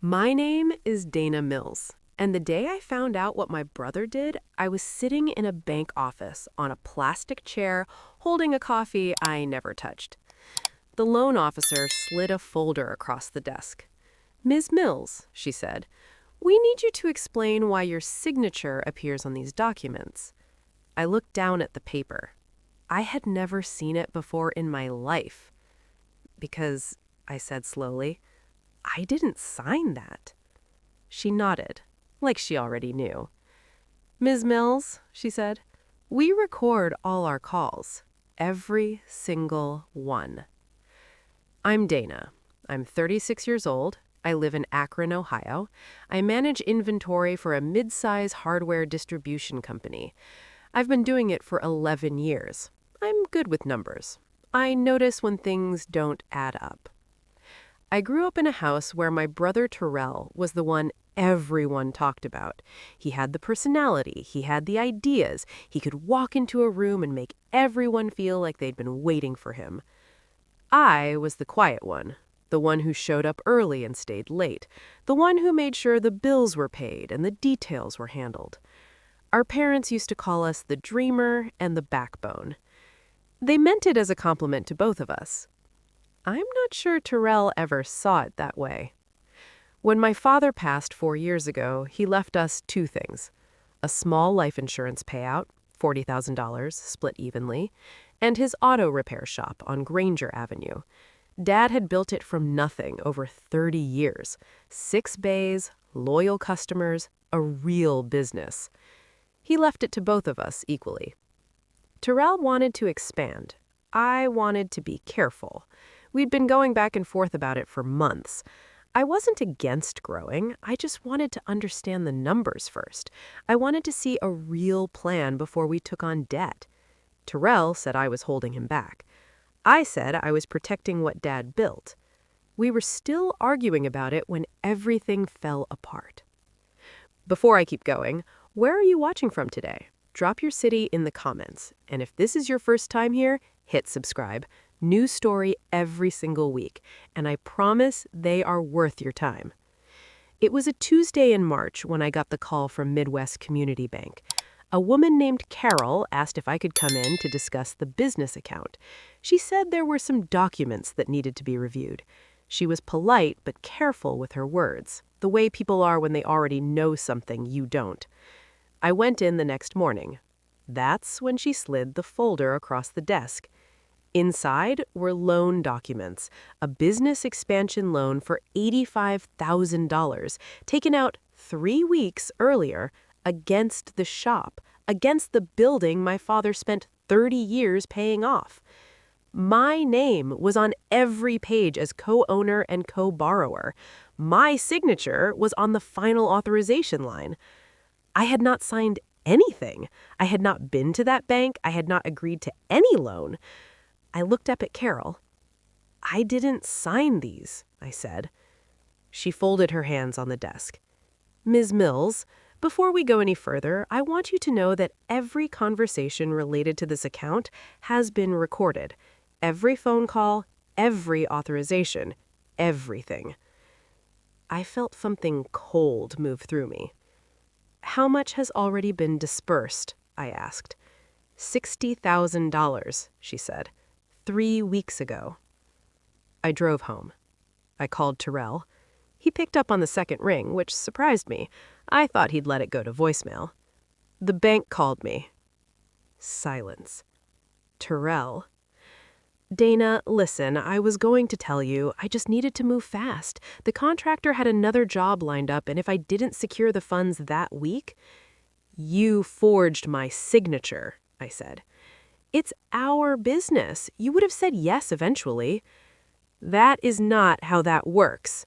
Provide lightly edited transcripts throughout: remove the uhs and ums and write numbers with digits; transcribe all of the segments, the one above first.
My name is Dana Mills, and the day I found out what my brother did, I was sitting in a bank office on a plastic chair holding a coffee I never touched. The loan officer slid a folder across the desk. "Ms. Mills," she said, "we need you to explain why your signature appears on these documents." I looked down at the paper. I had never seen it before in my life. "Because," I said slowly, "I didn't sign that." She nodded, like she already knew. "Ms. Mills," she said, "we record all our calls. Every single one." I'm Dana. I'm 36 years old. I live in Akron, Ohio. I manage inventory for a mid-size hardware distribution company. I've been doing it for 11 years. I'm good with numbers. I notice when things don't add up. I grew up in a house where my brother Terrell was the one everyone talked about. He had the personality, he had the ideas, he could walk into a room and make everyone feel like they'd been waiting for him. I was the quiet one, the one who showed up early and stayed late, the one who made sure the bills were paid and the details were handled. Our parents used to call us the dreamer and the backbone. They meant it as a compliment to both of us. I'm not sure Terrell ever saw it that way. When my father passed 4 years ago, he left us two things: a small life insurance payout, $40,000, split evenly, and his auto repair shop on Granger Avenue. Dad had built it from nothing over 30 years. 6 bays, loyal customers, a real business. He left it to both of us equally. Terrell wanted to expand. I wanted to be careful. We'd been going back and forth about it for months. I wasn't against growing. I just wanted to understand the numbers first. I wanted to see a real plan before we took on debt. Terrell said I was holding him back. I said I was protecting what Dad built. We were still arguing about it when everything fell apart. Before I keep going, where are you watching from today? Drop your city in the comments. And if this is your first time here, hit subscribe. New story every single week, and I promise they are worth your time. It was a Tuesday in March when I got the call from Midwest Community Bank. A woman named Carol asked if I could come in to discuss the business account. She said there were some documents that needed to be reviewed. She was polite but careful with her words, the way people are when they already know something you don't. I went in the next morning. That's when she slid the folder across the desk. Inside were loan documents, a business expansion loan for $85,000, taken out 3 weeks earlier against the shop, against the building my father spent 30 years paying off. My name was on every page as co-owner and co-borrower. My signature was on the final authorization line. I had not signed anything. I had not been to that bank. I had not agreed to any loan. I looked up at Carol. "I didn't sign these," I said. She folded her hands on the desk. "Ms. Mills, before we go any further, I want you to know that every conversation related to this account has been recorded. Every phone call, every authorization, everything." I felt something cold move through me. "How much has already been dispersed?" I asked. $60,000, she said. 3 weeks ago. I drove home. I called Terrell. He picked up on the second ring, which surprised me. I thought he'd let it go to voicemail. The bank called me. Silence. Terrell. "Dana, listen, I was going to tell you. I just needed to move fast. The contractor had another job lined up, and if I didn't secure the funds that week—" "You forged my signature," I said. "It's our business. You would have said yes eventually." "That is not how that works."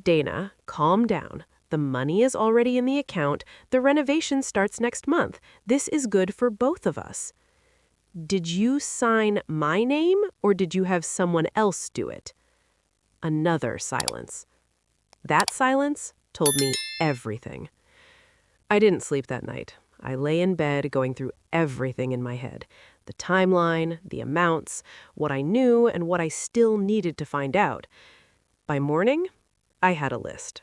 "Dana, calm down. The money is already in the account. The renovation starts next month. This is good for both of us." "Did you sign my name, or did you have someone else do it?" Another silence. That silence told me everything. I didn't sleep that night. I lay in bed going through everything in my head. The timeline, the amounts, what I knew and what I still needed to find out. By morning, I had a list.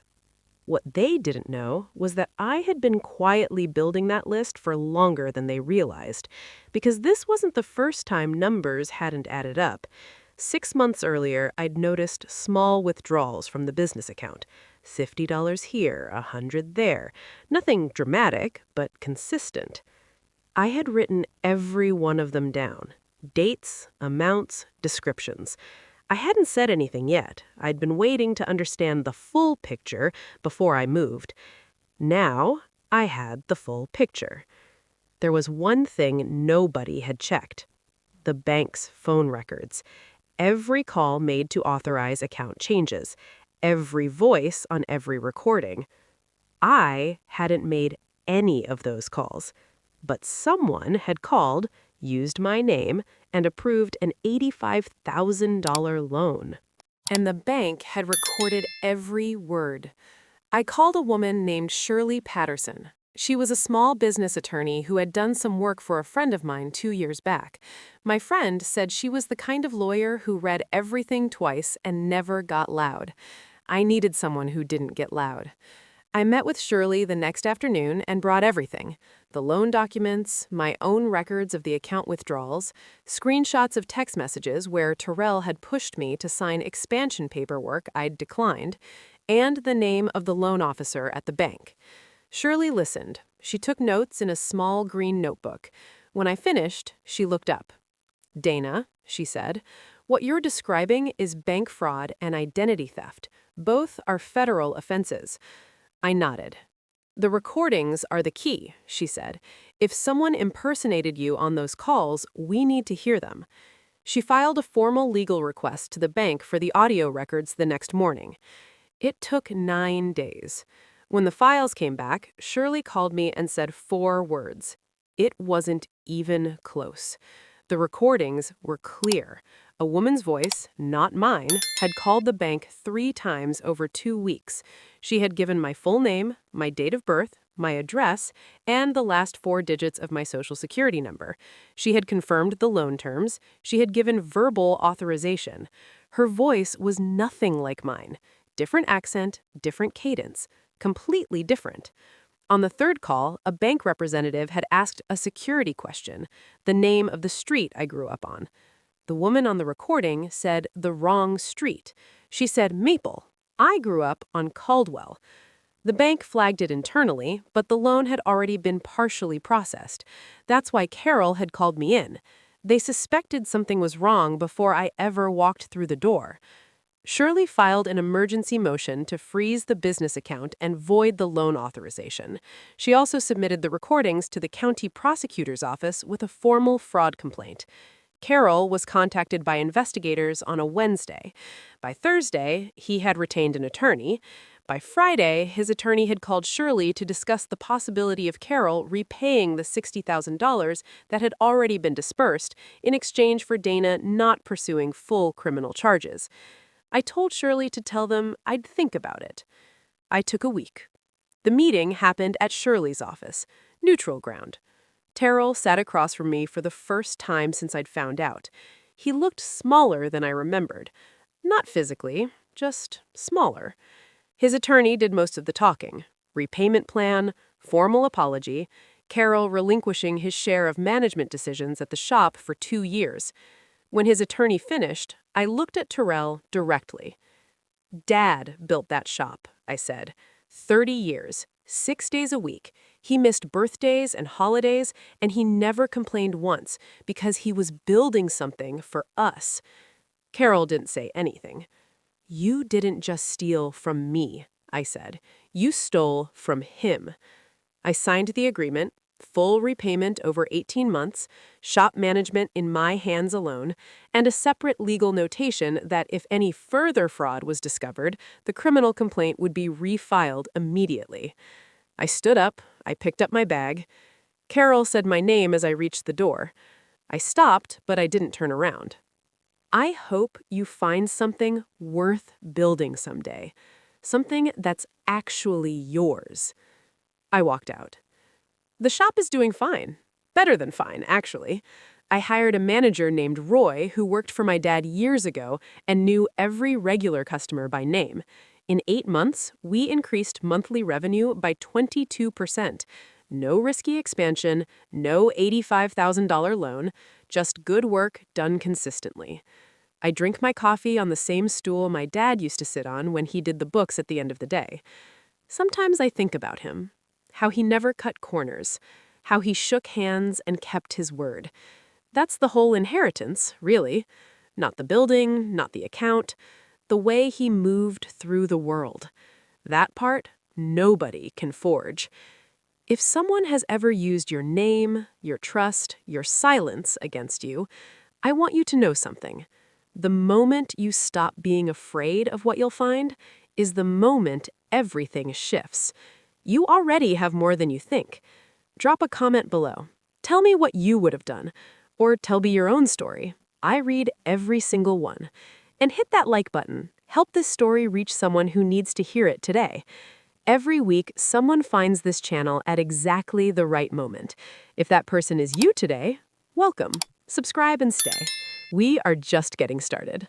What they didn't know was that I had been quietly building that list for longer than they realized, because this wasn't the first time numbers hadn't added up. 6 months earlier, I'd noticed small withdrawals from the business account. $50 here, $100 there. Nothing dramatic, but consistent. I had written every one of them down. Dates, amounts, descriptions. I hadn't said anything yet. I'd been waiting to understand the full picture before I moved. Now, I had the full picture. There was one thing nobody had checked: the bank's phone records. Every call made to authorize account changes. Every voice on every recording. I hadn't made any of those calls. But someone had called, used my name, and approved an $85,000 loan. And the bank had recorded every word. I called a woman named Shirley Patterson. She was a small business attorney who had done some work for a friend of mine 2 years back. My friend said she was the kind of lawyer who read everything twice and never got loud. I needed someone who didn't get loud. I met with Shirley the next afternoon and brought everything: the loan documents, my own records of the account withdrawals, screenshots of text messages where Terrell had pushed me to sign expansion paperwork I'd declined, and the name of the loan officer at the bank. Shirley listened. She took notes in a small green notebook. When I finished, she looked up. "Dana," she said, "what you're describing is bank fraud and identity theft. Both are federal offenses." I nodded. "The recordings are the key," she said. "If someone impersonated you on those calls, we need to hear them." She filed a formal legal request to the bank for the audio records the next morning. It took 9 days. When the files came back, Shirley called me and said 4 words. It wasn't even close. The recordings were clear. A woman's voice, not mine, had called the bank 3 times over 2 weeks. She had given my full name, my date of birth, my address, and the last 4 digits of my Social Security number. She had confirmed the loan terms. She had given verbal authorization. Her voice was nothing like mine. Different accent, different cadence, completely different. On the 3rd call, a bank representative had asked a security question: the name of the street I grew up on. The woman on the recording said the wrong street. She said Maple. I grew up on Caldwell. The bank flagged it internally, but the loan had already been partially processed. That's why Carol had called me in. They suspected something was wrong before I ever walked through the door. Shirley filed an emergency motion to freeze the business account and void the loan authorization. She also submitted the recordings to the county prosecutor's office with a formal fraud complaint. Carol was contacted by investigators on a Wednesday. By Thursday, he had retained an attorney. By Friday, his attorney had called Shirley to discuss the possibility of Carol repaying the $60,000 that had already been dispersed in exchange for Dana not pursuing full criminal charges. I told Shirley to tell them I'd think about it. I took a week. The meeting happened at Shirley's office, neutral ground. Terrell sat across from me for the first time since I'd found out. He looked smaller than I remembered. Not physically, just smaller. His attorney did most of the talking: repayment plan, formal apology, Carol relinquishing his share of management decisions at the shop for 2 years. When his attorney finished, I looked at Terrell directly. "Dad built that shop," I said. 30 years, 6 days a week. He missed birthdays and holidays, and he never complained once because he was building something for us. Carol didn't say anything. "You didn't just steal from me," I said. "You stole from him." I signed the agreement: full repayment over 18 months, shop management in my hands alone, and a separate legal notation that if any further fraud was discovered, the criminal complaint would be refiled immediately. I stood up. I picked up my bag. Carol said my name as I reached the door. I stopped, but I didn't turn around. "I hope you find something worth building someday. Something that's actually yours." I walked out. The shop is doing fine. Better than fine, actually. I hired a manager named Roy who worked for my dad years ago and knew every regular customer by name. In 8 months, we increased monthly revenue by 22%. No risky expansion, no $85,000 loan, just good work done consistently. I drink my coffee on the same stool my dad used to sit on when he did the books at the end of the day. Sometimes I think about him, how he never cut corners, how he shook hands and kept his word. That's the whole inheritance, really. Not the building, not the account, the way he moved through the world. That part, nobody can forge. If someone has ever used your name, your trust, your silence against you, I want you to know something. The moment you stop being afraid of what you'll find is the moment everything shifts. You already have more than you think. Drop a comment below. Tell me what you would have done, or tell me your own story. I read every single one. And hit that like button. Help this story reach someone who needs to hear it today. Every week, someone finds this channel at exactly the right moment. If that person is you today, welcome. Subscribe and stay. We are just getting started.